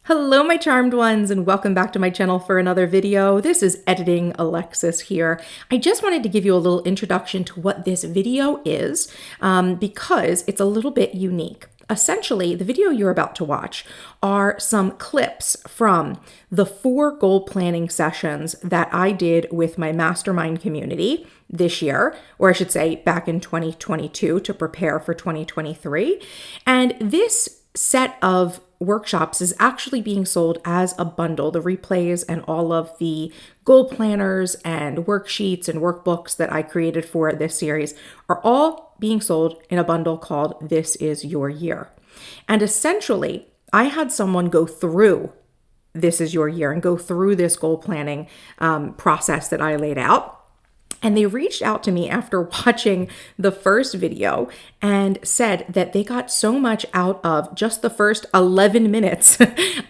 Hello, my charmed ones, and welcome back to my channel for another video. This is Editing Alexis here. I just wanted to give you a little introduction to what this video is because it's a little bit unique. Essentially, the video you're about to watch are some clips from the 4 goal planning sessions that I did with my mastermind community this year, or I should say back in 2022 to prepare for 2023. And this set of workshops is actually being sold as a bundle. The replays and all of the goal planners and worksheets and workbooks that I created for this series are all being sold in a bundle called This Is Your Year. And essentially, I had someone go through This Is Your Year and go through this goal planning process that I laid out. And they reached out to me after watching the first video and said that they got so much out of just the first 11 minutes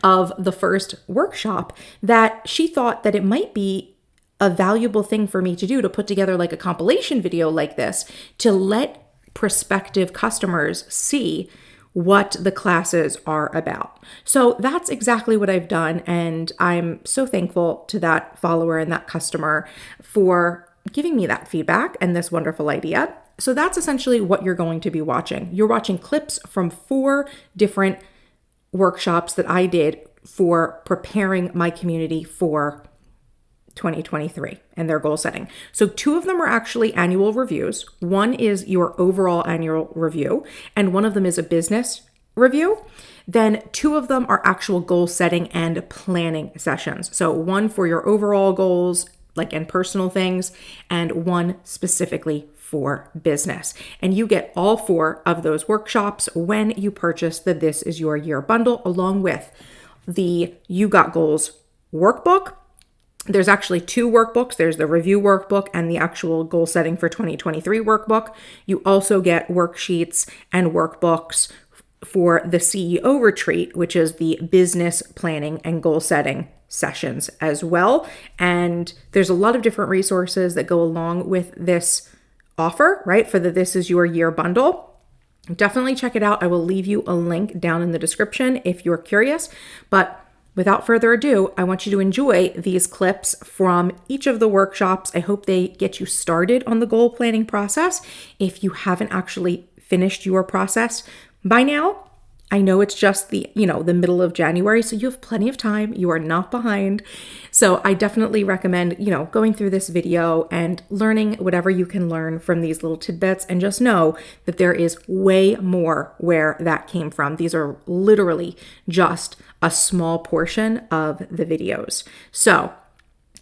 of the first workshop that she thought that it might be a valuable thing for me to do, to put together like a compilation video like this to let prospective customers see what the classes are about. So that's exactly what I've done. And I'm so thankful to that follower and that customer for giving me that feedback and this wonderful idea. So that's essentially what you're going to be watching. You're watching clips from 4 different workshops that I did for preparing my community for 2023 and their goal setting. So 2 of them are actually annual reviews. One is your overall annual review, and one of them is a business review. Then 2 of them are actual goal setting and planning sessions. So one for your overall goals, like and personal things, and one specifically for business. And you get all 4 of those workshops when you purchase the This Is Your Year bundle, along with the You Got Goals workbook. There's actually 2 workbooks. There's the review workbook and the actual goal setting for 2023 workbook. You also get worksheets and workbooks for the CEO retreat, which is the business planning and goal setting sessions as well. And there's a lot of different resources that go along with this offer, right? For the This Is Your Year bundle. Definitely check it out. I will leave you a link down in the description if you're curious. But without further ado, I want you to enjoy these clips from each of the workshops. I hope they get you started on the goal planning process. If you haven't actually finished your process by now, I know it's just the middle of January, so you have plenty of time. You are not behind. So I definitely recommend, going through this video and learning whatever you can learn from these little tidbits, and just know that there is way more where that came from. These are literally just a small portion of the videos. So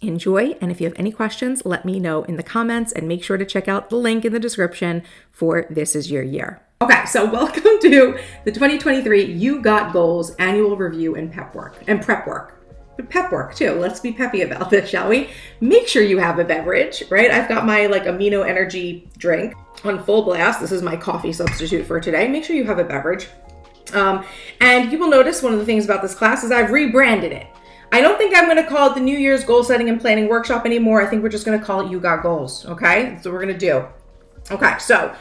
enjoy, and if you have any questions, let me know in the comments, and make sure to check out the link in the description for This Is Your Year. Okay, so welcome to the 2023 You Got Goals annual review and prep work. But pep work too. Let's be peppy about this, shall we? Make sure you have a beverage, right? I've got my amino energy drink on full blast. This is my coffee substitute for today. Make sure you have a beverage. And you will notice one of the things about this class is I've rebranded it. I don't think I'm going to call it the New Year's Goal Setting and Planning Workshop anymore. I think we're just going to call it You Got Goals, okay? That's what we're going to do. Okay, so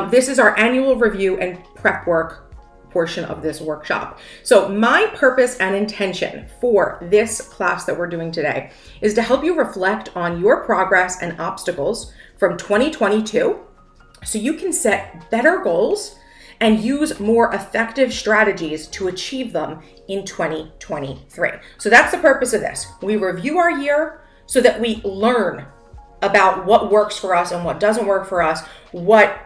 this is our annual review and prep work portion of this workshop. So my purpose and intention for this class that we're doing today is to help you reflect on your progress and obstacles from 2022 so you can set better goals and use more effective strategies to achieve them in 2023. So that's the purpose of this. We review our year so that we learn about what works for us and what doesn't work for us, what,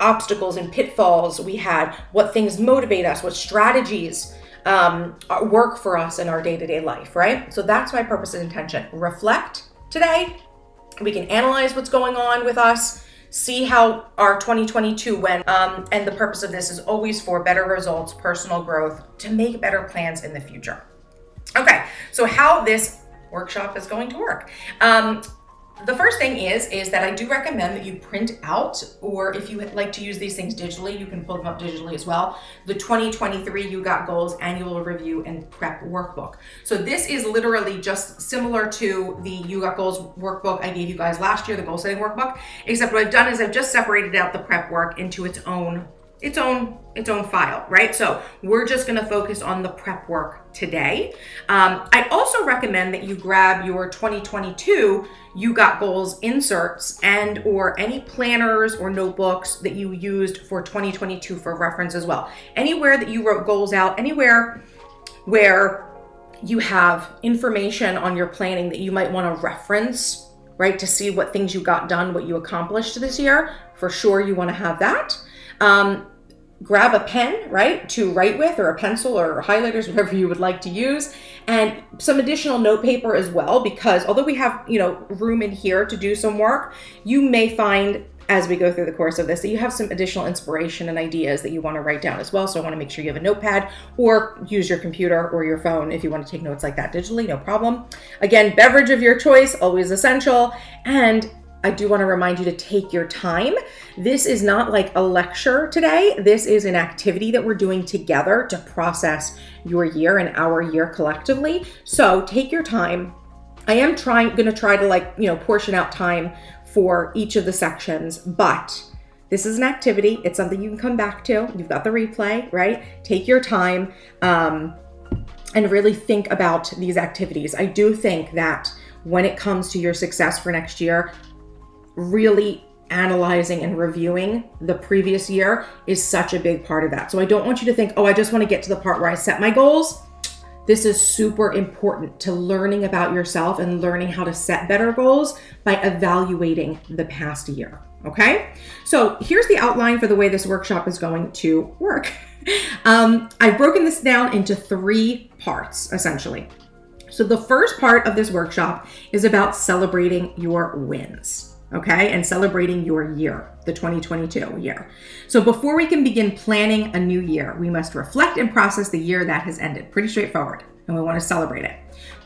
obstacles and pitfalls we had, what things motivate us, what strategies work for us in our day-to-day life, right? So that's my purpose and intention. Reflect today. We can analyze what's going on with us, see how our 2022 went, and the purpose of this is always for better results, personal growth, to make better plans in the future. Okay, so how this workshop is going to work. The first thing is that I do recommend that you print out, or if you like to use these things digitally, you can pull them up digitally as well, the 2023 You Got Goals Annual Review and Prep Workbook. So this is literally just similar to the You Got Goals workbook I gave you guys last year, the goal setting workbook, except what I've done is I've just separated out the prep work into its own its own file, right? So we're just going to focus on the prep work today. I also recommend that you grab your 2022 You Got Goals inserts and or any planners or notebooks that you used for 2022 for reference as well. Anywhere that you wrote goals out, anywhere where you have information on your planning that you might want to reference, right, to see what things you got done, what you accomplished this year, for sure you want to have that. Grab a pen, right, to write with, or a pencil or highlighters, whatever you would like to use, and some additional note paper as well, because although we have, room in here to do some work, you may find as we go through the course of this that you have some additional inspiration and ideas that you want to write down as well. So I want to make sure you have a notepad, or use your computer or your phone if you want to take notes like that digitally, no problem. Again, beverage of your choice, always essential. And I do want to remind you to take your time. This is not like a lecture today. This is an activity that we're doing together to process your year and our year collectively. So take your time. I am going to try to portion out time for each of the sections, but this is an activity. It's something you can come back to. You've got the replay, right? Take your time and really think about these activities. I do think that when it comes to your success for next year, really analyzing and reviewing the previous year is such a big part of that. So I don't want you to think, oh, I just want to get to the part where I set my goals. This is super important to learning about yourself and learning how to set better goals by evaluating the past year. Okay, so here's the outline for the way this workshop is going to work. I've broken this down into 3 parts, essentially. So the first part of this workshop is about celebrating your wins. Okay, and celebrating your year, the 2022 year. So before we can begin planning a new year, we must reflect and process the year that has ended. Pretty straightforward, and we want to celebrate it.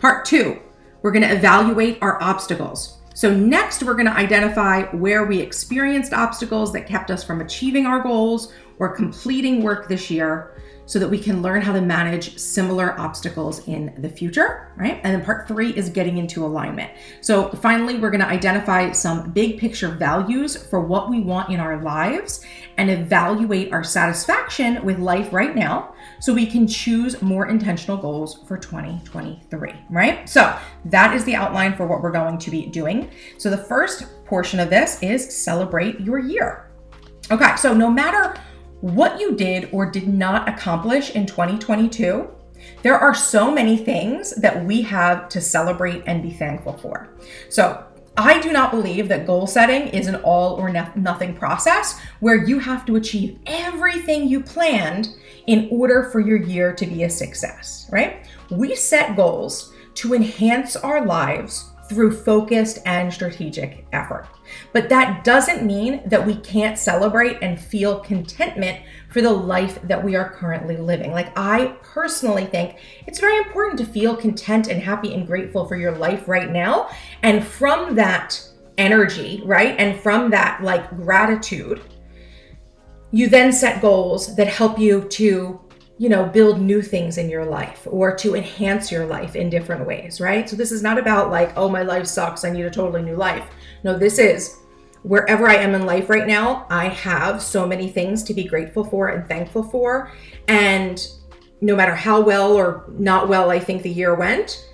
Part 2, we're going to evaluate our obstacles. So next, we're going to identify where we experienced obstacles that kept us from achieving our goals or completing work this year, so that we can learn how to manage similar obstacles in the future, right? And then part 3 is getting into alignment. So finally, we're going to identify some big picture values for what we want in our lives and evaluate our satisfaction with life right now, so we can choose more intentional goals for 2023, right? So that is the outline for what we're going to be doing. So the first portion of this is celebrate your year. Okay, so no matter what you did or did not accomplish in 2022, there are so many things that we have to celebrate and be thankful for. So I do not believe that goal setting is an all or nothing process where you have to achieve everything you planned in order for your year to be a success, right? We set goals to enhance our lives through focused and strategic effort. But that doesn't mean that we can't celebrate and feel contentment for the life that we are currently living. Like, I personally think it's very important to feel content and happy and grateful for your life right now. And from that energy, right, and from that gratitude, you then set goals that help you to build new things in your life or to enhance your life in different ways, right? So this is not about oh, my life sucks, I need a totally new life. No, this is wherever I am in life right now, I have so many things to be grateful for and thankful for. And no matter how well or not well I think the year went,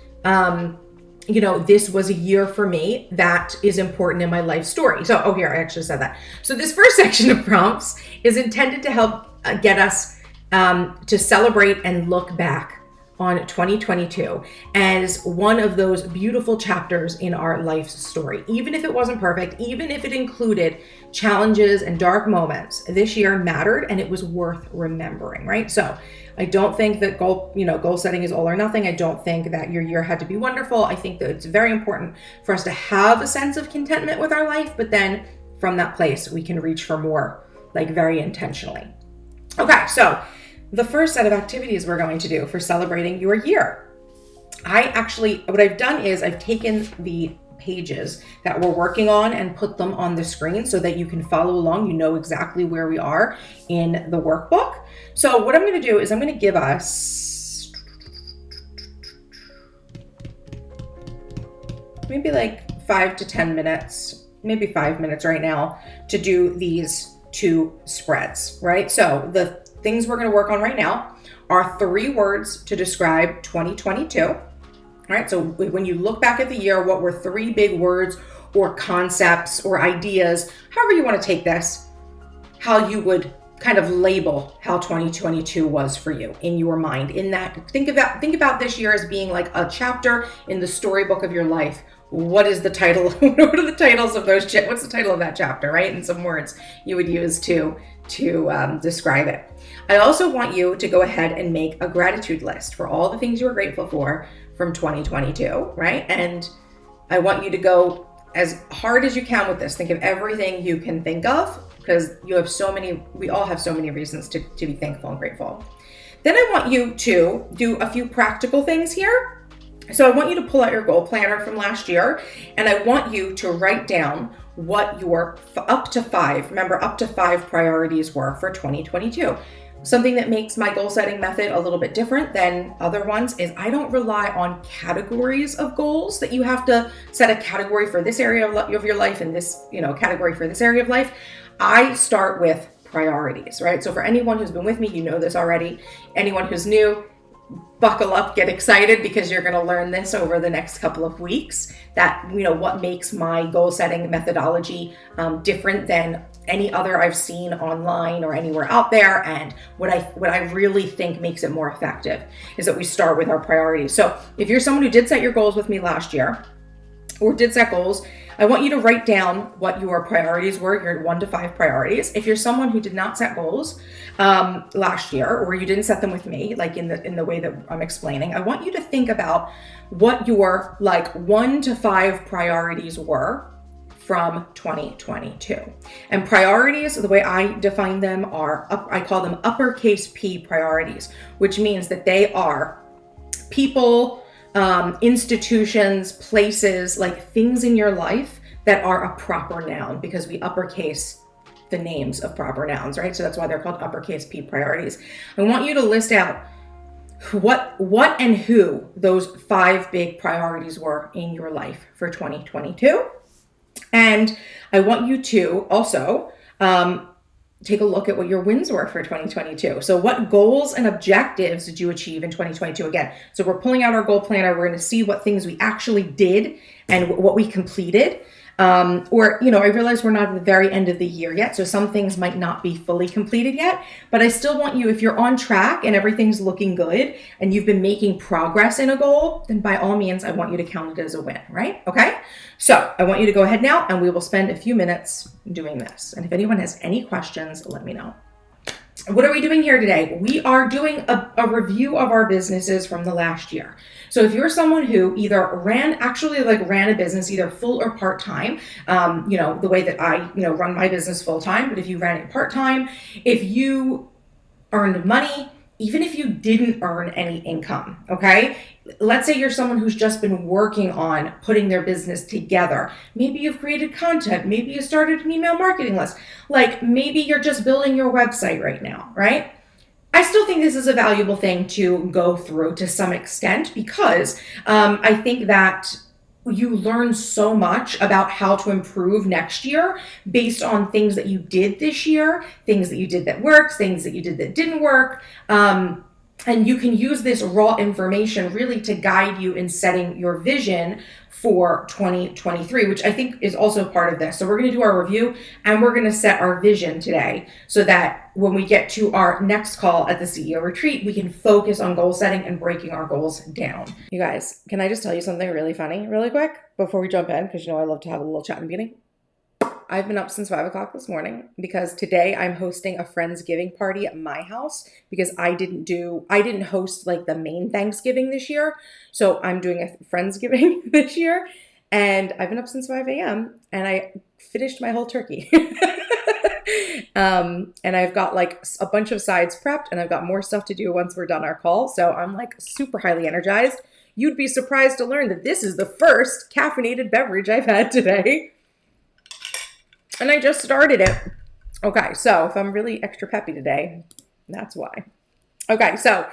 this was a year for me that is important in my life story. So, here, I actually said that. So this first section of prompts is intended to help get us to celebrate and look back on 2022 as one of those beautiful chapters in our life story. Even if it wasn't perfect, even if it included challenges and dark moments, this year mattered and it was worth remembering, right? So I don't think that goal setting is all or nothing. I don't think that your year had to be wonderful. I think that it's very important for us to have a sense of contentment with our life, but then from that place, we can reach for more, very intentionally. Okay, so the first set of activities we're going to do for celebrating your year. What I've done is I've taken the pages that we're working on and put them on the screen so that you can follow along. You know exactly where we are in the workbook. So what I'm going to do is I'm going to give us maybe 5 to 10 minutes, maybe 5 minutes right now to do these to spreads, right? So the things we're going to work on right now are 3 words to describe 2022. All right, so when you look back at the year, what were 3 big words or concepts or ideas, however you want to take this, how you would kind of label how 2022 was for you in your mind. In that, think about this year as being like a chapter in the storybook of your life. What is the title? What are the titles of those? What's the title of that chapter, right? And some words you would use to describe it. I also want you to go ahead and make a gratitude list for all the things you are grateful for from 2022, right? And I want you to go as hard as you can with this. Think of everything you can think of, because we all have so many reasons to be thankful and grateful. Then I want you to do a few practical things here. So I want you to pull out your goal planner from last year, and I want you to write down what your up to 5 priorities were for 2022. Something that makes my goal setting method a little bit different than other ones is I don't rely on categories of goals, that you have to set a category for this area of your life and this, category for this area of life. I start with priorities, right? So for anyone who's been with me, you know this already. Anyone who's new, buckle up, get excited, because you're going to learn this over the next couple of weeks, that, what makes my goal setting methodology different than any other I've seen online or anywhere out there. And what I really think makes it more effective is that we start with our priorities. So if you're someone who did set your goals with me last year or did set goals, I want you to write down what your priorities were, your 1 to 5 priorities. If you're someone who did not set goals last year, or you didn't set them with me, like in the way that I'm explaining, I want you to think about what your 1 to 5 priorities were from 2022. And priorities, the way I define them I call them uppercase P priorities, which means that they are people, institutions, places, like things in your life that are a proper noun, because we uppercase the names of proper nouns, right? So that's why they're called uppercase P priorities. I want you to list out what and who those 5 big priorities were in your life for 2022. And I want you to also take a look at what your wins were for 2022. So what goals and objectives did you achieve in 2022? Again, so we're pulling out our goal planner. We're going to see what things we actually did and what we completed. I realize we're not at the very end of the year yet, so some things might not be fully completed yet, but I still want you, if you're on track and everything's looking good and you've been making progress in a goal, then by all means, I want you to count it as a win, right? Okay. So I want you to go ahead now, and we will spend a few minutes doing this. And if anyone has any questions, let me know. What are we doing here today? We are doing a review of our businesses from the last year. So if you're someone who either ran a business, either full or part-time, the way that I, run my business full-time, but if you ran it part-time, if you earned money, even if you didn't earn any income, okay? Let's say you're someone who's just been working on putting their business together. Maybe you've created content. Maybe you started an email marketing list. Maybe you're just building your website right now, right? I still think this is a valuable thing to go through to some extent, because I think that you learn so much about how to improve next year based on things that you did this year, things that you did that worked, things that you did that didn't work. And you can use this raw information really to guide you in setting your vision for 2023, which I think is also part of this. So we're going to do our review, and we're going to set our vision today so that when we get to our next call at the CEO retreat, we can focus on goal setting and breaking our goals down. You guys, can I just tell you something really funny really quick before we jump in? Because I love to have a little chat in the beginning. I've been up since 5 o'clock this morning because today I'm hosting a Friendsgiving party at my house, because I didn't host the main Thanksgiving this year. So I'm doing a Friendsgiving this year, and I've been up since 5 a.m. and I finished my whole turkey. And I've got a bunch of sides prepped, and I've got more stuff to do once we're done our call. So I'm super highly energized. You'd be surprised to learn that this is the first caffeinated beverage I've had today. And I just started it. Okay, so if I'm really extra peppy today, that's why. Okay, so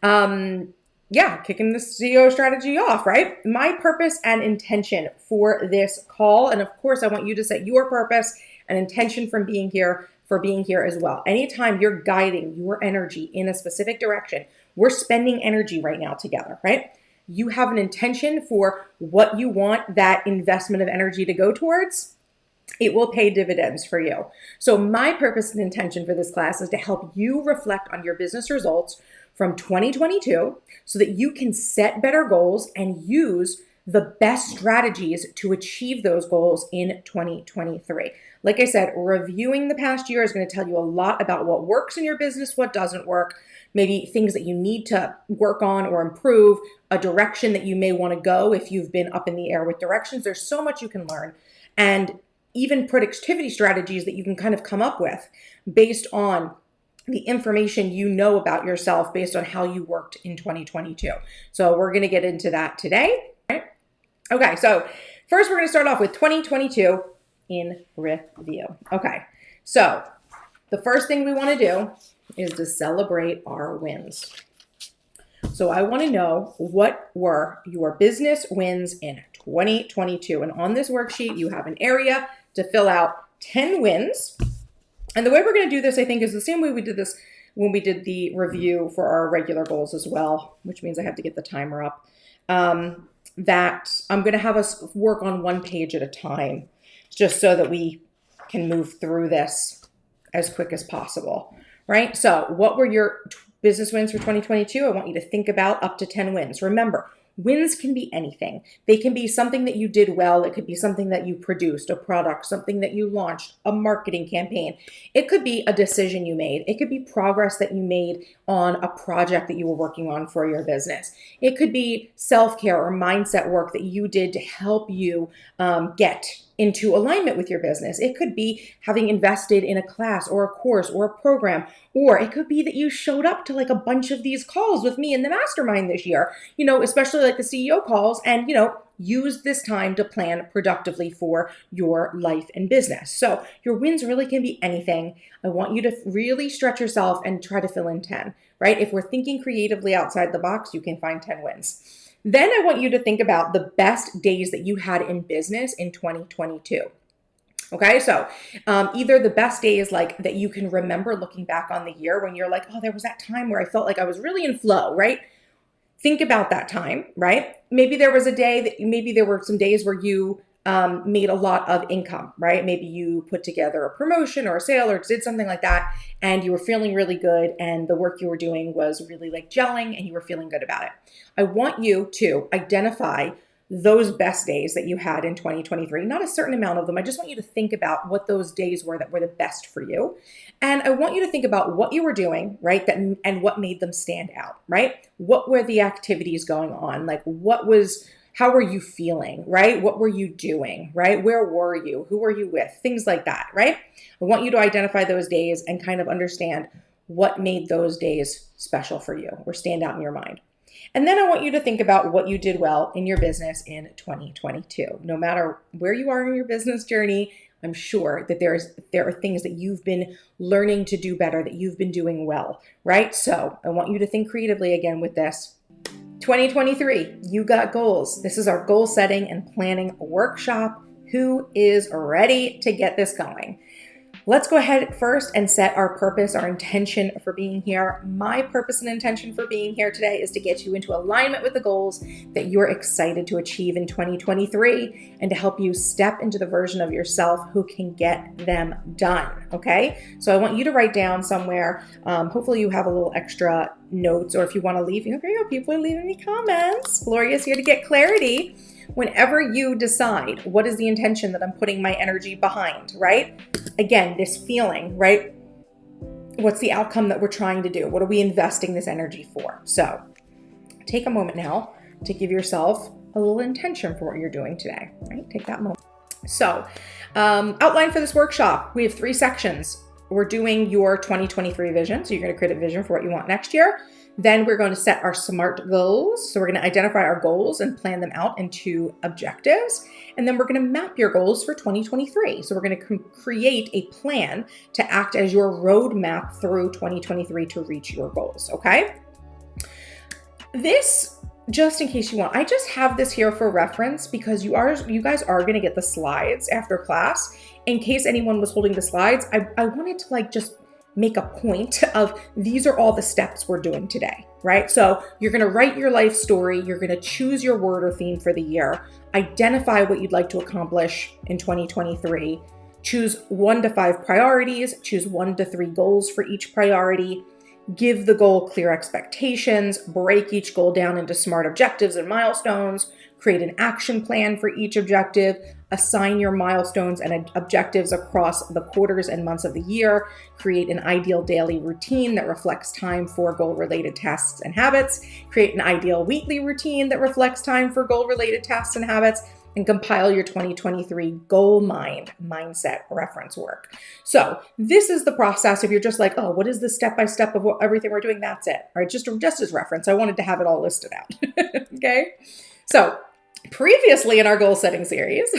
kicking the CEO strategy off, right? My purpose and intention for this call, and of course I want you to set your purpose and intention from being here for being here as well. Anytime you're guiding your energy in a specific direction, we're spending energy right now together, right? You have an intention for what you want that investment of energy to go towards. It will pay dividends for you. So my purpose and intention for this class is to help you reflect on your business results from 2022 so that you can set better goals and use the best strategies to achieve those goals in 2023. Like I said, reviewing the past year is going to tell you a lot about what works in your business, what doesn't work, maybe things that you need to work on or improve, a direction that you may want to go if you've been up in the air with directions. There's so much you can learn. And even productivity strategies that you can kind of come up with based on the information you know about yourself based on how you worked in 2022. So we're going to get into that today. Right? Okay, so first we're going to start off with 2022 in review. Okay, so the first thing we want to do is to celebrate our wins. So I want to know, what were your business wins in 2022? And on this worksheet, you have an area to fill out 10 wins. And the way we're going to do this, I think, is the same way we did this when we did the review for our regular goals as well, which means I have to get the timer up. That I'm going to have us work on one page at a time, just so that we can move through this as quick as possible, right? So what were your business wins for 2022? I want you to think about up to 10 wins. Remember, wins can be anything. They can be something that you did well. It could be something that you produced, a product, something that you launched, a marketing campaign. It could be a decision you made. It could be progress that you made on a project that you were working on for your business. It could be self-care or mindset work that you did to help you get into alignment with your business. It could be having invested in a class or a course or a program, or it could be that you showed up to like a bunch of these calls with me in the mastermind this year, especially like the CEO calls, and, use this time to plan productively for your life and business. So your wins really can be anything. I want you to really stretch yourself and try to fill in 10, right? If we're thinking creatively outside the box, you can find 10 wins. Then I want you to think about the best days that you had in business in 2022. Okay, so either the best days like that you can remember looking back on the year when you're like, oh, there was that time where I felt like I was really in flow, right? Think about that time, right? Maybe there was a day maybe there were some days where you made a lot of income, right? Maybe you put together a promotion or a sale or did something like that, and you were feeling really good, and the work you were doing was really like gelling, and you were feeling good about it. I want you to identify those best days that you had in 2023, not a certain amount of them. I just want you to think about what those days were that were the best for you. And I want you to think about what you were doing, right? And what made them stand out, right? What were the activities going on? Like how were you feeling, right? What were you doing, right? Where were you? Who were you with? Things like that, right? I want you to identify those days and kind of understand what made those days special for you or stand out in your mind. And then I want you to think about what you did well in your business in 2022. No matter where you are in your business journey, I'm sure that there are things that you've been learning to do better, that you've been doing well, right? So I want you to think creatively again with this. 2023, you got goals. This is our goal setting and planning workshop. Who is ready to get this going? Let's go ahead first and set our purpose, our intention for being here. My purpose and intention for being here today is to get you into alignment with the goals that you're excited to achieve in 2023 and to help you step into the version of yourself who can get them done, okay? So I want you to write down somewhere. Hopefully you have a little extra notes, or if you want to leave, people are leaving me comments. Gloria's here to get clarity. Whenever you decide what is the intention that I'm putting my energy behind, right? Again, this feeling, right? What's the outcome that we're trying to do? What are we investing this energy for? So take a moment now to give yourself a little intention for what you're doing today, right? Take that moment. So outline for this workshop, we have 3 sections. We're doing your 2023 vision. So you're going to create a vision for what you want next year. Then we're going to set our SMART goals. So we're going to identify our goals and plan them out into objectives. And then we're going to map your goals for 2023. So we're going to create a plan to act as your roadmap through 2023 to reach your goals, okay? This just in case you want, I just have this here for reference because you guys are going to get the slides after class. In case anyone was holding the slides, I wanted to like just make a point of these are all the steps we're doing today, right? So you're going to write your life story. You're going to choose your word or theme for the year, identify what you'd like to accomplish in 2023, choose 1 to 5 priorities, choose 1 to 3 goals for each priority, give the goal clear expectations, break each goal down into SMART objectives and milestones, create an action plan for each objective, assign your milestones and objectives across the quarters and months of the year, create an ideal daily routine that reflects time for goal-related tasks and habits, create an ideal weekly routine that reflects time for goal-related tasks and habits, and compile your 2023 goal mindset reference work. So this is the process. If you're just like, oh, what is the step-by-step of everything we're doing? That's it. All right, just as reference. I wanted to have it all listed out. Okay. So previously in our goal setting series,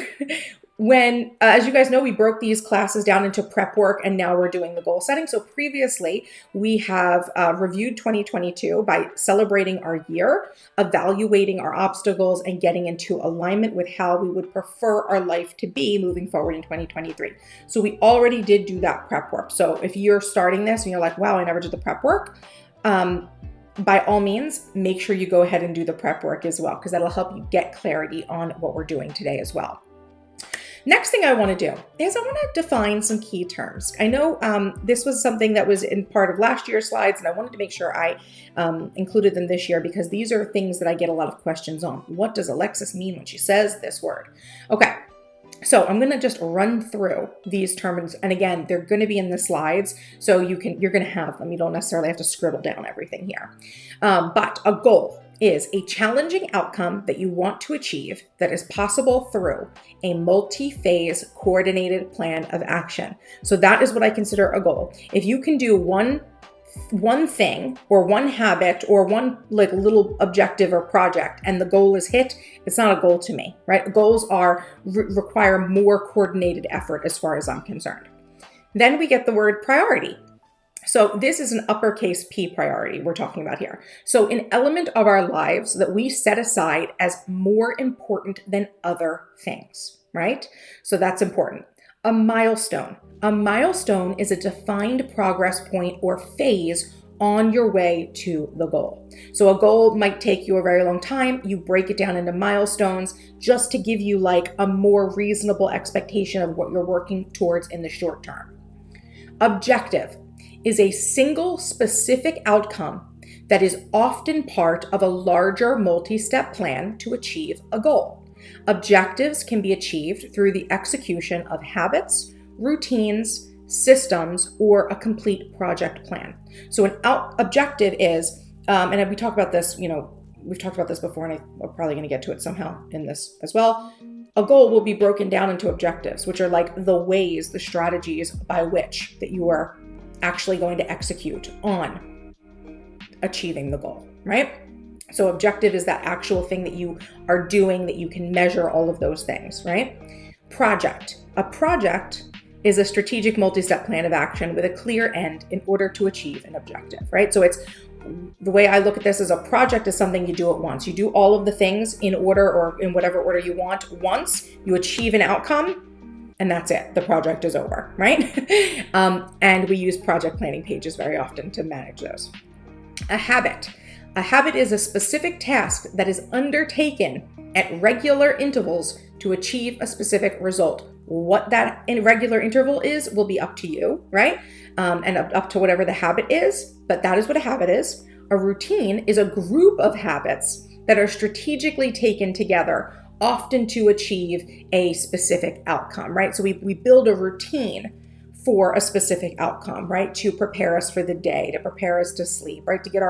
when, as you guys know, we broke these classes down into prep work and now we're doing the goal setting. So previously we have reviewed 2022 by celebrating our year, evaluating our obstacles, and getting into alignment with how we would prefer our life to be moving forward in 2023. So we already did do that prep work. So if you're starting this and you're like, wow, I never did the prep work, by all means, make sure you go ahead and do the prep work as well, because that'll help you get clarity on what we're doing today as well. Next thing I want to do is I want to define some key terms. I know this was something that was in part of last year's slides, and I wanted to make sure I included them this year because these are things that I get a lot of questions on. What does Alexis mean when she says this word? Okay. So I'm going to just run through these terms. And again, they're going to be in the slides. So you're going to have them. You don't necessarily have to scribble down everything here. But a goal is a challenging outcome that you want to achieve that is possible through a multi-phase coordinated plan of action. So that is what I consider a goal. If you can do one thing or one habit or one like little objective or project and the goal is hit, it's not a goal to me, right? Goals require more coordinated effort as far as I'm concerned. Then we get the word priority. So this is an uppercase P priority we're talking about here. So an element of our lives that we set aside as more important than other things, right? So that's important. A milestone. A milestone is a defined progress point or phase on your way to the goal. So a goal might take you a very long time. You break it down into milestones just to give you like a more reasonable expectation of what you're working towards in the short term. Objective is a single specific outcome that is often part of a larger multi-step plan to achieve a goal. Objectives can be achieved through the execution of habits, routines, systems, or a complete project plan. So an objective is, and we talk about this, we've talked about this before, and I'm probably going to get to it somehow in this as well. A goal will be broken down into objectives, which are like the ways, the strategies by which that you are actually going to execute on achieving the goal, right? So objective is that actual thing that you are doing that you can measure all of those things, right? Project. A project is a strategic multi-step plan of action with a clear end in order to achieve an objective, right? So it's the way I look at this is a project is something you do at once. You do all of the things in order or in whatever order you want once, you achieve an outcome, and that's it. The project is over, right? And we use project planning pages very often to manage those. A habit. A habit is a specific task that is undertaken at regular intervals to achieve a specific result. What that irregular interval is will be up to you, right? And up to whatever the habit is, but that is what a habit is. A routine is a group of habits that are strategically taken together, often to achieve a specific outcome, right? So we build a routine for a specific outcome, right? To prepare us for the day, to prepare us to sleep, right? To get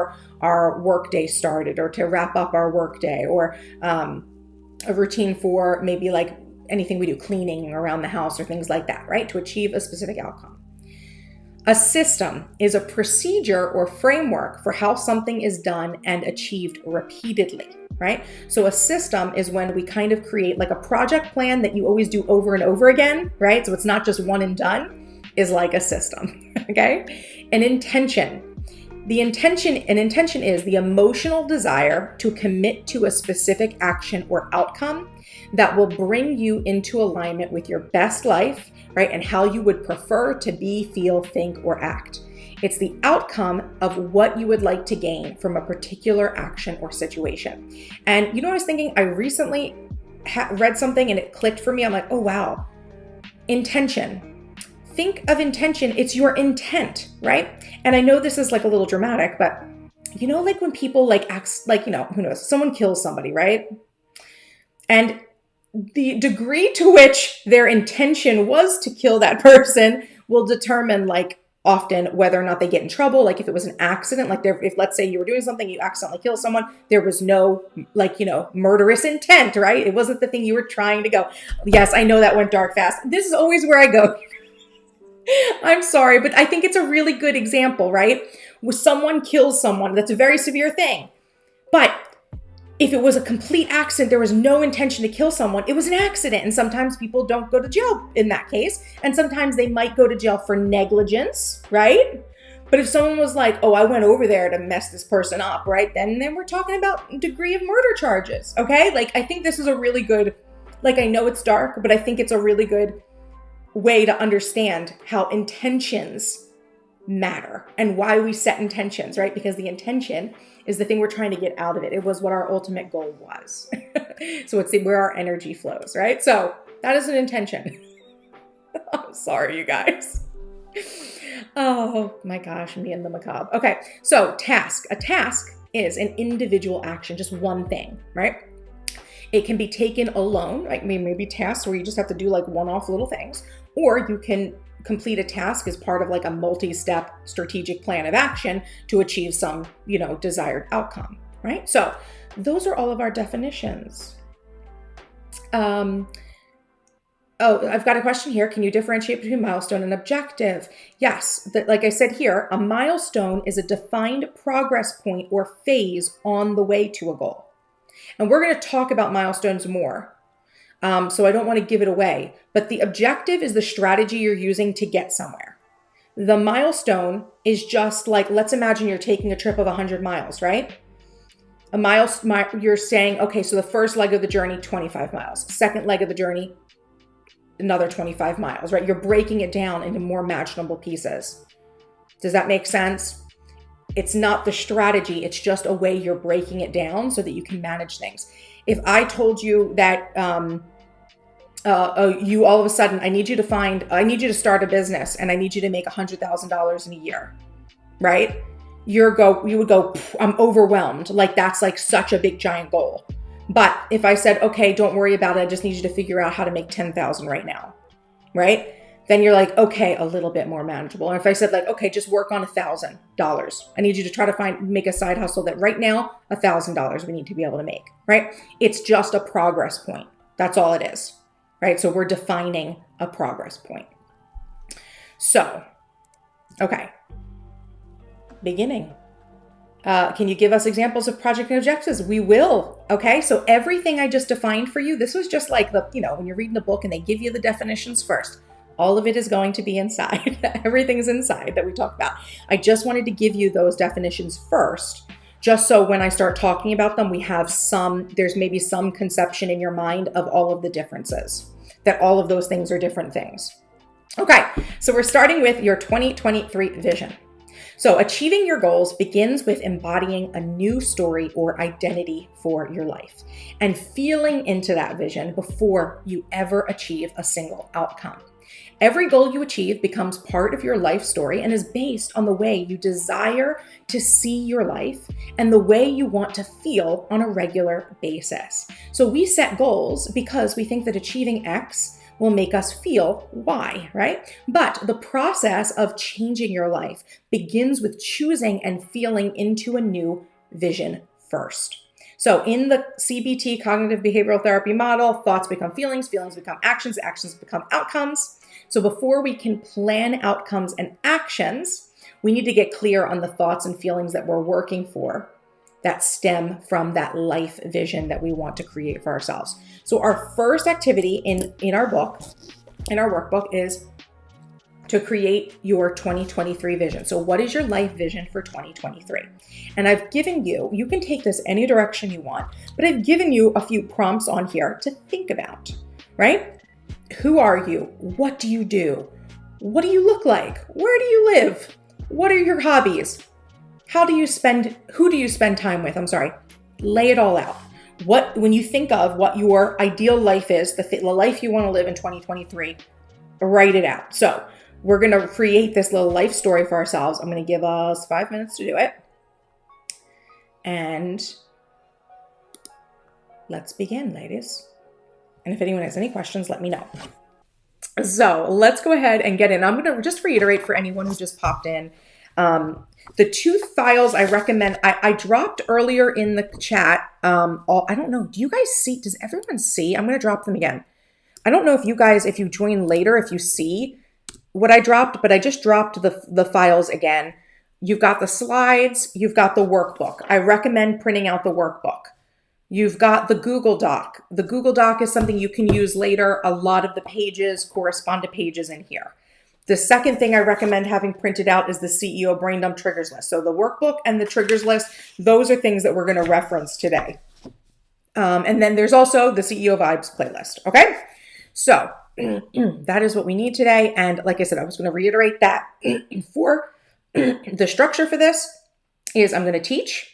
our work day started or to wrap up our work day, or a routine for maybe like anything we do, cleaning around the house or things like that, right? To achieve a specific outcome. A system is a procedure or framework for how something is done and achieved repeatedly, right? So a system is when we kind of create like a project plan that you always do over and over again, right? So it's not just one and done, is like a system, okay? An intention An intention is the emotional desire to commit to a specific action or outcome that will bring you into alignment with your best life, right? And how you would prefer to be, feel, think, or act. It's the outcome of what you would like to gain from a particular action or situation. And you know what I was thinking? I recently read something and it clicked for me. I'm like, oh, wow. Intention. Think of intention. It's your intent, right? And I know this is like a little dramatic, but you know, like when people like act like, you know, who knows, someone kills somebody, right? And the degree to which their intention was to kill that person will determine like often whether or not they get in trouble. Like if it was an accident, like if let's say you were doing something, you accidentally kill someone, there was no like, you know, murderous intent, right? It wasn't the thing you were trying to go. Yes, I know that went dark fast. This is always where I go. I'm sorry, but I think it's a really good example, right? When someone kills someone, that's a very severe thing. But if it was a complete accident, there was no intention to kill someone, it was an accident. And sometimes people don't go to jail in that case. And sometimes they might go to jail for negligence, right? But if someone was like, oh, I went over there to mess this person up, right? Then we're talking about degree of murder charges, okay? Like, I think this is a really good, like, I know it's dark, but I think it's a really good way to understand how intentions matter and why we set intentions, right? Because the intention is the thing we're trying to get out of it. It was what our ultimate goal was. So it's where our energy flows, right? So that is an intention. I'm sorry, you guys. Oh my gosh, me and the macabre. Okay, so task. A task is an individual action, just one thing, right? It can be taken alone, right? Maybe tasks where you just have to do like one-off little things, or you can complete a task as part of like a multi-step strategic plan of action to achieve some, you know, desired outcome, right? So those are all of our definitions. Oh, I've got a question here. Can you differentiate between milestone and objective? Yes, like I said here, a milestone is a defined progress point or phase on the way to a goal. And we're going to talk about milestones more. So I don't want to give it away, but the objective is the strategy you're using to get somewhere. The milestone is just like, let's imagine you're taking a trip of 100 miles, right? You're saying, okay, so the first leg of the journey, 25 miles. Second leg of the journey, another 25 miles, right? You're breaking it down into more manageable pieces. Does that make sense? It's not the strategy. It's just a way you're breaking it down so that you can manage things. If I told you that you all of a sudden, I need you to start a business and I need you to make $100,000 in a year, right? You would go, I'm overwhelmed. Like that's like such a big giant goal. But if I said, okay, don't worry about it. I just need you to figure out how to make 10,000 right now, right? Then you're like, okay, a little bit more manageable. And if I said like, okay, just work on $1,000. I need you to try to make a side hustle that right now, $1,000 we need to be able to make, right? It's just a progress point. That's all it is, right? So we're defining a progress point. So, okay. Beginning. Can you give us examples of project and objectives? We will. Okay. So everything I just defined for you, this was just like when you're reading the book and they give you the definitions first. All of it is going to be inside. Everything's inside that we talk about. I just wanted to give you those definitions first, just so when I start talking about them, there's maybe some conception in your mind of all of the differences, that all of those things are different things. Okay, so we're starting with your 2023 vision. So achieving your goals begins with embodying a new story or identity for your life and feeling into that vision before you ever achieve a single outcome. Every goal you achieve becomes part of your life story and is based on the way you desire to see your life and the way you want to feel on a regular basis. So we set goals because we think that achieving X will make us feel Y, right? But the process of changing your life begins with choosing and feeling into a new vision first. So in the CBT, cognitive behavioral therapy model, thoughts become feelings, feelings become actions, actions become outcomes. So before we can plan outcomes and actions, we need to get clear on the thoughts and feelings that we're working for that stem from that life vision that we want to create for ourselves. So our first activity in our workbook is to create your 2023 vision. So what is your life vision for 2023? And I've given you, you can take this any direction you want, but I've given you a few prompts on here to think about, right? Who are you? What do you do? What do you look like? Where do you live? What are your hobbies? Who do you spend time with? I'm sorry. Lay it all out. When you think of what your ideal life is, the life you want to live in 2023, write it out. So we're going to create this little life story for ourselves. I'm going to give us 5 minutes to do it. And let's begin, ladies. And if anyone has any questions, let me know. So let's go ahead and get in. I'm going to just reiterate for anyone who just popped in. The two files I recommend, I dropped earlier in the chat. I don't know. Do you guys see? Does everyone see? I'm going to drop them again. I don't know if you guys, if you join later, if you see what I dropped, but I just dropped the files again. You've got the slides. You've got the workbook. I recommend printing out the workbook. You've got the Google Doc. The Google Doc is something you can use later. A lot of the pages correspond to pages in here. The second thing I recommend having printed out is the CEO Brain Dump Triggers List. So the workbook and the triggers list, those are things that we're going to reference today. And then there's also the CEO Vibes playlist. Okay. So that is what we need today. And like I said, I was going to reiterate that for the structure for this is I'm going to teach.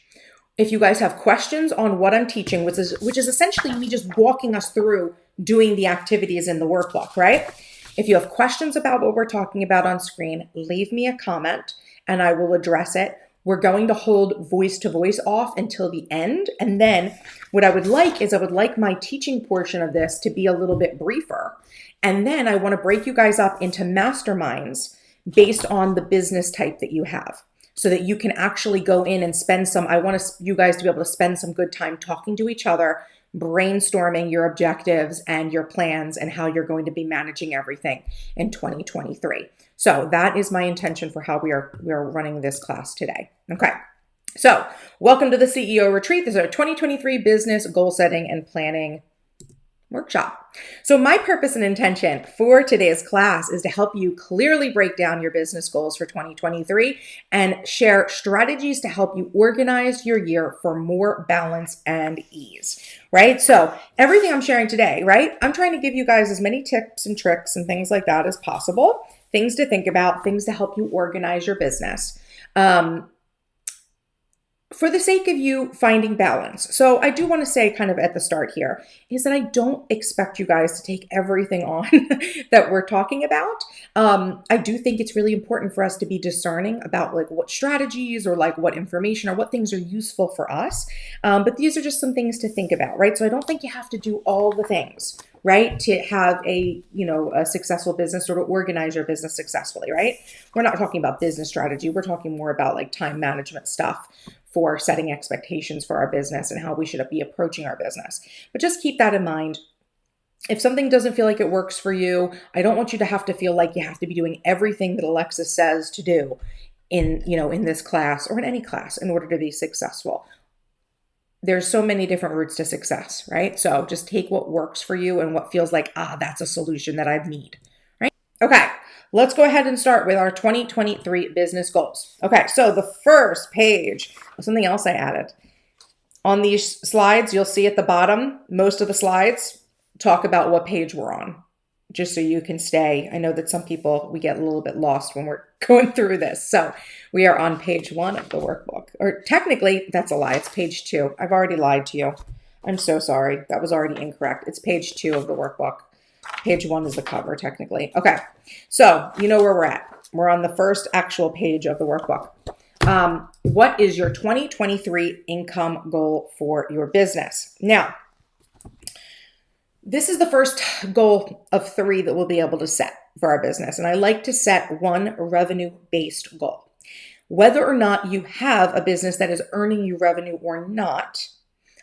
If you guys have questions on what I'm teaching, which is essentially me just walking us through doing the activities in the workbook, right? If you have questions about what we're talking about on screen, leave me a comment and I will address it. We're going to hold voice to voice off until the end. And then what I would like is I would like my teaching portion of this to be a little bit briefer. And then I want to break you guys up into masterminds based on the business type that you have, so that you can actually go in and I want you guys to be able to spend some good time talking to each other, brainstorming your objectives and your plans and how you're going to be managing everything in 2023. So that is my intention for how we are running this class today. Okay. So welcome to the CEO Retreat. This is our 2023 business goal setting and planning workshop. So my purpose and intention for today's class is to help you clearly break down your business goals for 2023 and share strategies to help you organize your year for more balance and ease, right? So everything I'm sharing today, right? I'm trying to give you guys as many tips and tricks and things like that as possible, things to think about, things to help you organize your business. For the sake of you finding balance. So I do want to say kind of at the start here is that I don't expect you guys to take everything on that we're talking about. I do think it's really important for us to be discerning about like what strategies or like what information or what things are useful for us. But these are just some things to think about, right? So I don't think you have to do all the things, right, to have a successful business or to organize your business successfully, right? We're not talking about business strategy. We're talking more about like time management stuff for setting expectations for our business and how we should be approaching our business. But just keep that in mind. If something doesn't feel like it works for you, I don't want you to have to feel like you have to be doing everything that Alexis says to do in this class or in any class in order to be successful. There's so many different routes to success, right? So just take what works for you and what feels like, that's a solution that I need, right? Okay, let's go ahead and start with our 2023 business goals. Okay, so the first page, something else I added. On these slides, you'll see at the bottom, most of the slides talk about what page we're on, just so you can stay. I know that some people, we get a little bit lost when we're going through this. So we are on page 1 of the workbook. Or technically, that's a lie. It's page 2. I've already lied to you. I'm so sorry. That was already incorrect. It's page 2 of the workbook. Page 1 is the cover, technically. Okay, so you know where we're at. We're on the first actual page of the workbook. What is your 2023 income goal for your business? Now, this is the first goal of 3 that we'll be able to set for our business. And I like to set one revenue-based goal. Whether or not you have a business that is earning you revenue or not,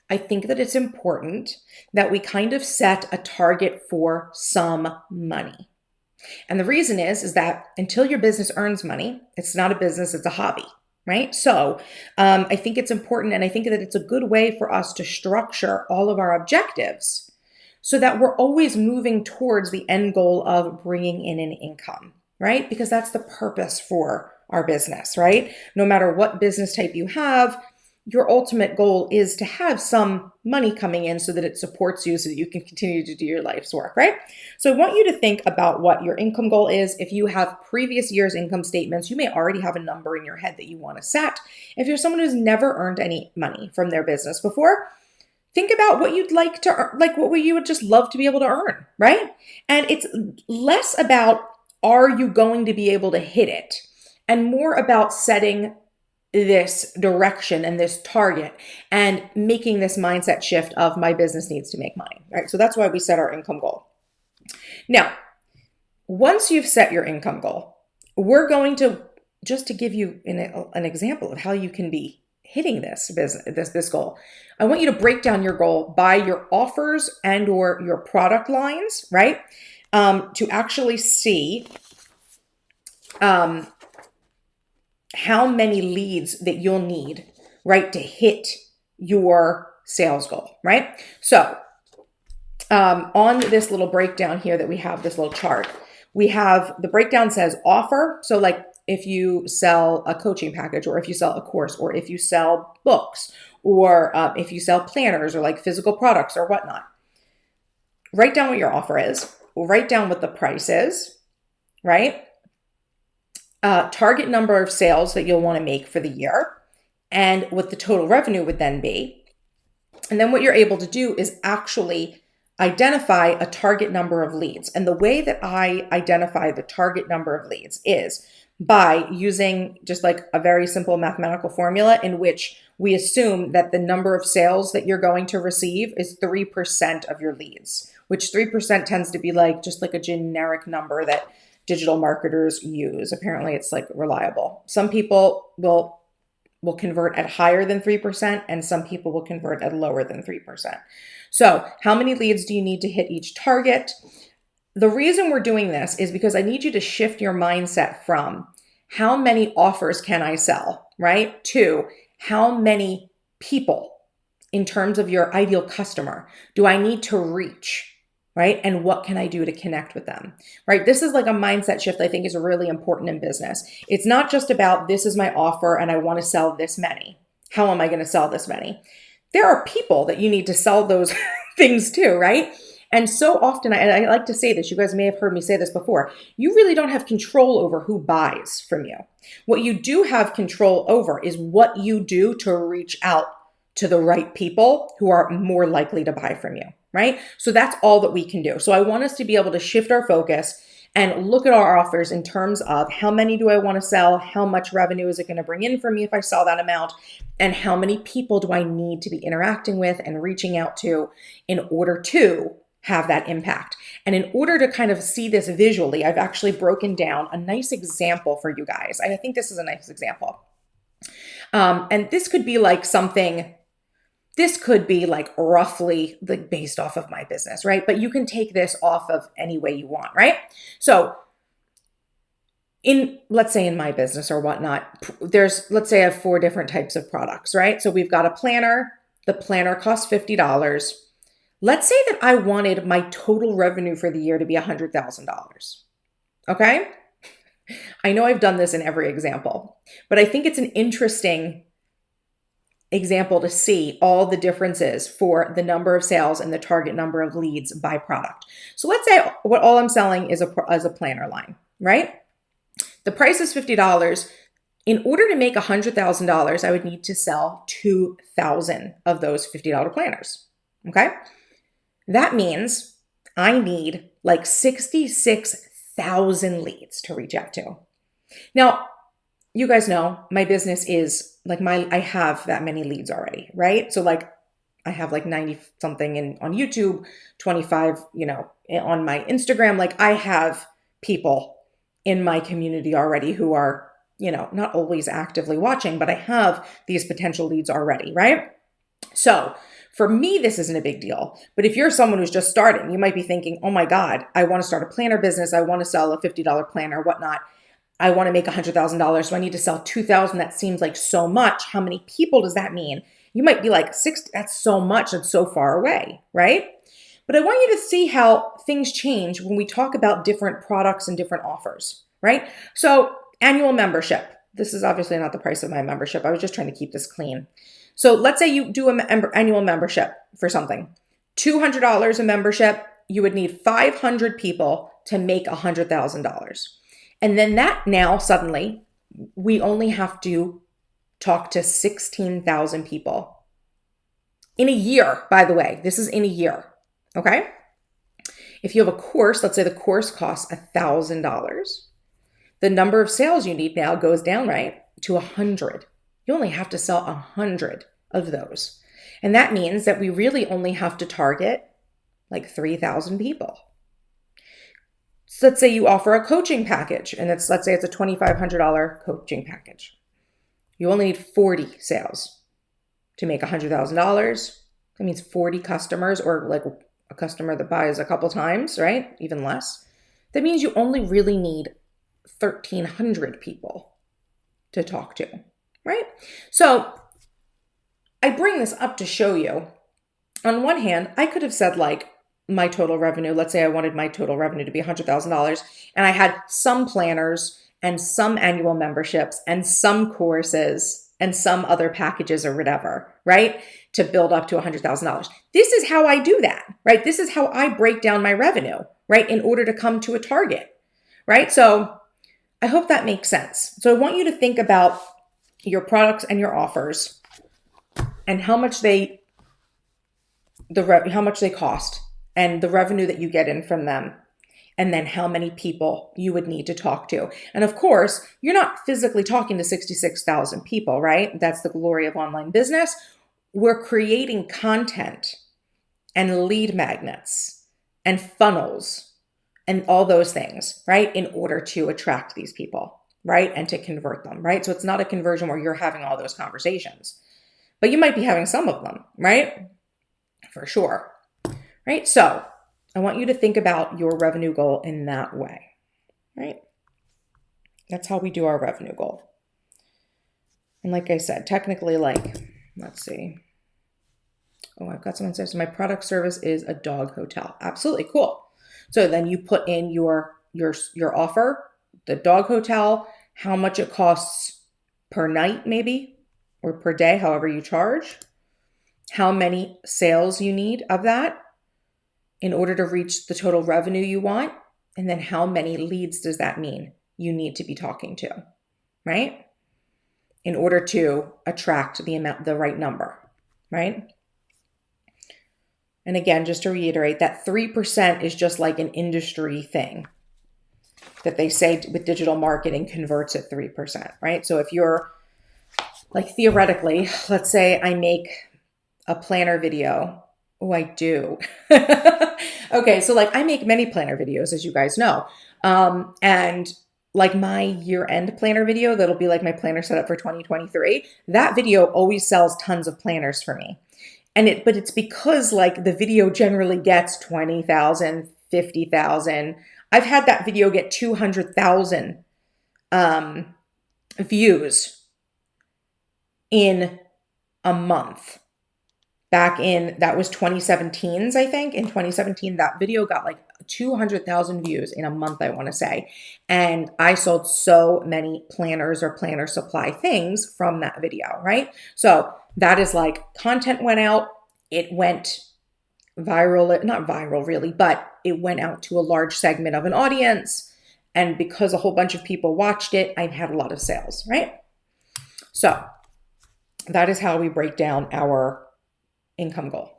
I think that it's important that we kind of set a target for some money. And the reason is that until your business earns money, it's not a business, it's a hobby, right? So I think it's important, and I think that it's a good way for us to structure all of our objectives so that we're always moving towards the end goal of bringing in an income, right? Because that's the purpose for our business, right? No matter what business type you have, your ultimate goal is to have some money coming in so that it supports you so that you can continue to do your life's work, right? So I want you to think about what your income goal is. If you have previous year's income statements, you may already have a number in your head that you want to set. If you're someone who's never earned any money from their business before, think about what you'd like to earn, like what you would just love to be able to earn, right? And it's less about are you going to be able to hit it and more about setting this direction and this target and making this mindset shift of my business needs to make money, right? So that's why we set our income goal. Now, once you've set your income goal, we're going to, just to give you an example of how you can be hitting this goal, I want you to break down your goal by your offers and or your product lines, right? To actually see how many leads that you'll need, right, to hit your sales goal, right? So on this little breakdown here that we have, this little chart, we have the breakdown says offer. So like if you sell a coaching package or if you sell a course or if you sell books or if you sell planners or like physical products or whatnot, write down what your offer is, write down what the price is, right? Target number of sales that you'll want to make for the year and what the total revenue would then be. And then what you're able to do is actually identify a target number of leads. And the way that I identify the target number of leads is by using just like a very simple mathematical formula in which we assume that the number of sales that you're going to receive is 3% of your leads, which 3% tends to be like just like a generic number that digital marketers use. Apparently it's like reliable. Some people will convert at higher than 3% and some people will convert at lower than 3%. So how many leads do you need to hit each target? The reason we're doing this is because I need you to shift your mindset from how many offers can I sell, right? To how many people in terms of your ideal customer do I need to reach? Right? And what can I do to connect with them, right? This is like a mindset shift I think is really important in business. It's not just about this is my offer and I want to sell this many. How am I going to sell this many? There are people that you need to sell those things to, right? And so often, I like to say this, you guys may have heard me say this before, you really don't have control over who buys from you. What you do have control over is what you do to reach out to the right people who are more likely to buy from you, right? So that's all that we can do. So I want us to be able to shift our focus and look at our offers in terms of how many do I want to sell? How much revenue is it going to bring in for me if I sell that amount? And how many people do I need to be interacting with and reaching out to in order to have that impact? And in order to kind of see this visually, I've actually broken down a nice example for you guys. I think this is a nice example. And this could be like roughly like based off of my business, right? But you can take this off of any way you want, right? So let's say in my business or whatnot, let's say I have 4 different types of products, right? So we've got a planner. The planner costs $50. Let's say that I wanted my total revenue for the year to be $100,000. Okay? I know I've done this in every example, but I think it's an interesting example to see all the differences for the number of sales and the target number of leads by product. So let's say all I'm selling is a planner line, right? The price is $50. In order to make $100,000, I would need to sell 2,000 of those $50 planners, okay? That means I need like 66,000 leads to reach out to. Now, you guys know my business is like I have that many leads already, right? So like I have like 90 something on YouTube, 25, on my Instagram. Like I have people in my community already who are, not always actively watching, but I have these potential leads already, right? So for me, this isn't a big deal. But if you're someone who's just starting, you might be thinking, oh my God, I want to start a planner business. I want to sell a $50 planner, whatnot. I want to make $100,000. So I need to sell 2,000. That seems like so much. How many people does that mean? You might be like 60. That's so much. It's so far away, right? But I want you to see how things change when we talk about different products and different offers, right? So annual membership. This is obviously not the price of my membership. I was just trying to keep this clean. So let's say you do an annual membership for something. $200 a membership, you would need 500 people to make $100,000. And then that now suddenly, we only have to talk to 16,000 people. In a year, by the way, this is in a year, okay? If you have a course, let's say the course costs $1,000, the number of sales you need now goes down, right, to 100. You only have to sell 100 of those. And that means that we really only have to target like 3,000 people. So let's say you offer a coaching package, and let's say it's a $2,500 coaching package. You only need 40 sales to make $100,000. That means 40 customers, or like a customer that buys a couple times, right? Even less. That means you only really need 1,300 people to talk to, right? So I bring this up to show you, on one hand, I could have said like my total revenue, let's say I wanted my total revenue to be $100,000, and I had some planners and some annual memberships and some courses and some other packages or whatever, right? To build up to $100,000. This is how I do that, right? This is how I break down my revenue, right? In order to come to a target, right? So I hope that makes sense. So I want you to think about your products and your offers and how much they cost and the revenue that you get in from them, and then how many people you would need to talk to. And of course, you're not physically talking to 66,000 people, right? That's the glory of online business. We're creating content and lead magnets and funnels and all those things, right? In order to attract these people, right? And to convert them, right? So it's not a conversion where you're having all those conversations, but you might be having some of them, right? For sure, right? So I want you to think about your revenue goal in that way, right? That's how we do our revenue goal. And like I said, technically, like, let's see. Oh, I've got someone says, so my product service is a dog hotel. Absolutely cool. So then you put in your offer, the dog hotel, how much it costs per night maybe, or per day, however you charge, how many sales you need of that in order to reach the total revenue you want, and then how many leads does that mean you need to be talking to, right? In order to attract the right number, right? And again, just to reiterate, that 3% is just like an industry thing that they say with digital marketing converts at 3%, right? So if you're like theoretically, let's say I make a planner video. Oh, I do. Okay, so like I make many planner videos, as you guys know. And like my year-end planner video, that'll be like my planner setup for 2023. That video always sells tons of planners for me. But it's because like the video generally gets 20,000, 50,000. I've had that video get 200,000 views in a month. Back in, that was 2017's, I think. In 2017, that video got like 200,000 views in a month, I want to say. And I sold so many planners or planner supply things from that video, right? So that is like content went out. It went viral, not viral really, but it went out to a large segment of an audience. And because a whole bunch of people watched it, I've had a lot of sales, right? So that is how we break down our income goal.